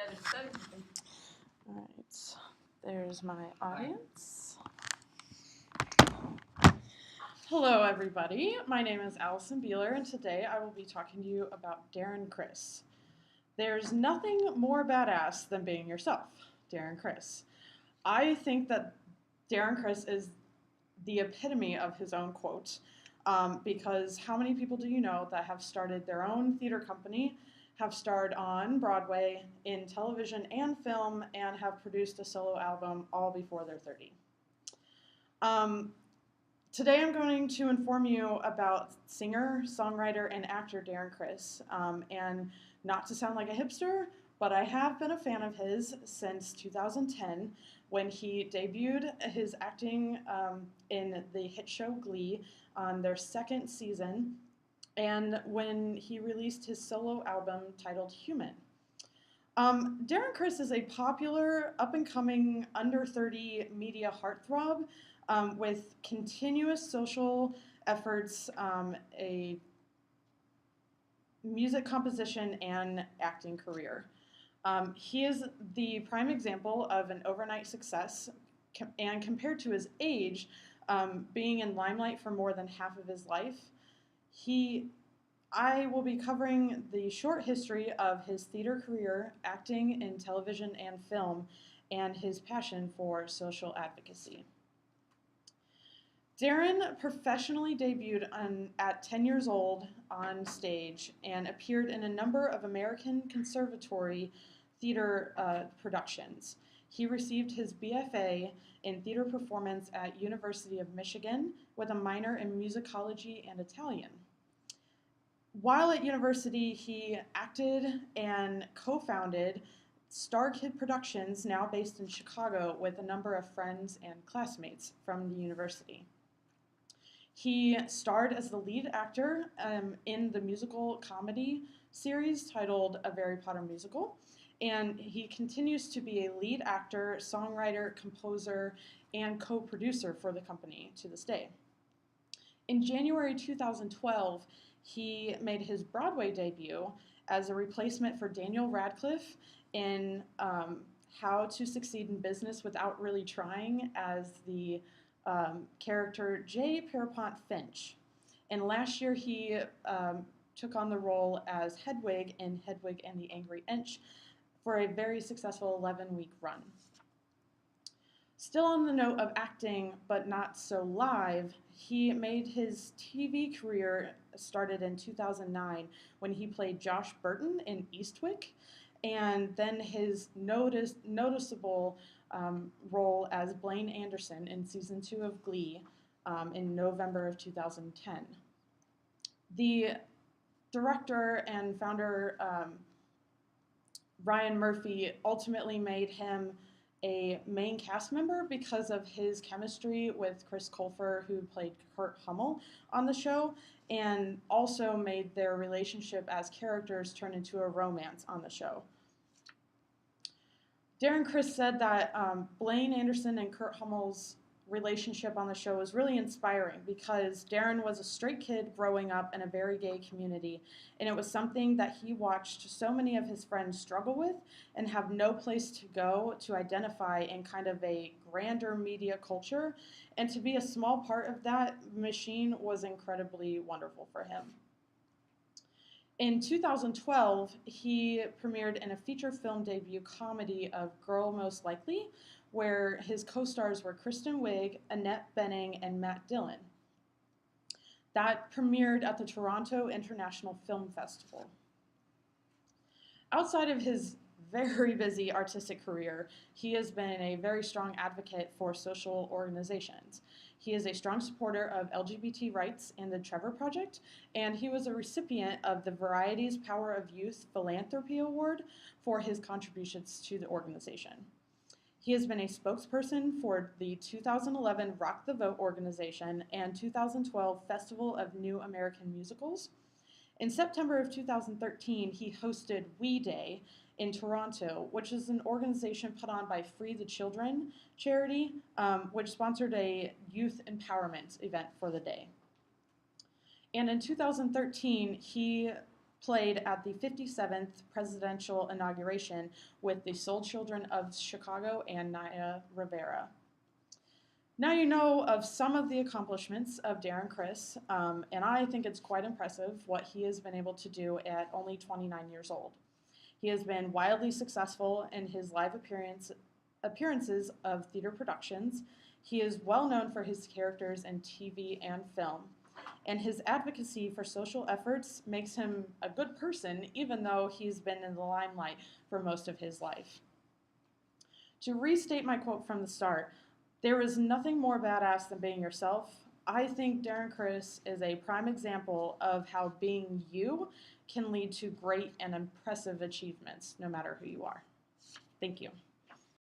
All right, there's my audience. Hello, everybody. My name is Allison Beheler, and today I will be talking to you about Darren Criss. There's nothing more badass than being yourself, Darren Criss. I think that Darren Criss is the epitome of his own quote, because how many people do you know that have started their own theater company, have starred on Broadway, in television and film, and have produced a solo album all before they're 30? Today I'm going to inform you about singer, songwriter, and actor Darren Criss. And not to sound like a hipster, but I have been a fan of his since 2010 when he debuted his acting in the hit show Glee on their second season, and when he released his solo album titled Human. Darren Criss is a popular, up-and-coming, under-30 media heartthrob with continuous social efforts, a music composition, and acting career. He is the prime example of an overnight success, and compared to his age, being in limelight for more than half of his life, I will be covering the short history of his theater career, acting in television and film, and his passion for social advocacy. Darren professionally debuted at 10 years old on stage and appeared in a number of American Conservatory theater productions. He received his BFA in theater performance at University of Michigan with a minor in musicology and Italian. While at university, he acted and co-founded Star Kid Productions, now based in Chicago, with a number of friends and classmates from the university. He starred as the lead actor in the musical comedy series titled A Harry Potter Musical, and he continues to be a lead actor, songwriter, composer, and co-producer for the company to this day. In January 2012, he made his Broadway debut as a replacement for Daniel Radcliffe in How to Succeed in Business Without Really Trying as the character J. Pierpont Finch. And last year he took on the role as Hedwig in Hedwig and the Angry Inch for a very successful 11-week run. Still on the note of acting, but not so live, he made his TV career started in 2009 when he played Josh Burton in Eastwick, and then his noticeable role as Blaine Anderson in season 2 of Glee in November of 2010. The director and founder, Ryan Murphy, ultimately made him a main cast member because of his chemistry with Criss, who played Kurt Hummel on the show, and also made their relationship as characters turn into a romance on the show. Darren Criss said that Blaine Anderson and Kurt Hummel's relationship on the show was really inspiring because Darren was a straight kid growing up in a very gay community, and it was something that he watched so many of his friends struggle with and have no place to go to identify in kind of a grander media culture, and to be a small part of that machine was incredibly wonderful for him. In 2012, he premiered in a feature film debut comedy of Girl Most Likely, where his co-stars were Kristen Wiig, Annette Bening, and Matt Dillon. That premiered at the Toronto International Film Festival. Outside of his very busy artistic career, he has been a very strong advocate for social organizations. He is a strong supporter of LGBT rights and the Trevor Project, and he was a recipient of the Variety's Power of Youth Philanthropy Award for his contributions to the organization. He has been a spokesperson for the 2011 Rock the Vote organization and 2012 Festival of New American Musicals. In September of 2013, he hosted We Day in Toronto, which is an organization put on by Free the Children charity, which sponsored a youth empowerment event for the day. And in 2013, he played at the 57th presidential inauguration with the Soul Children of Chicago and Naya Rivera. Now you know of some of the accomplishments of Darren Criss, and I think it's quite impressive what he has been able to do at only 29 years old. He has been wildly successful in his live appearances of theater productions. He is well known for his characters in TV and film, and his advocacy for social efforts makes him a good person, even though he's been in the limelight for most of his life. To restate my quote from the start, there is nothing more badass than being yourself. I think Darren Criss is a prime example of how being you can lead to great and impressive achievements, no matter who you are. Thank you.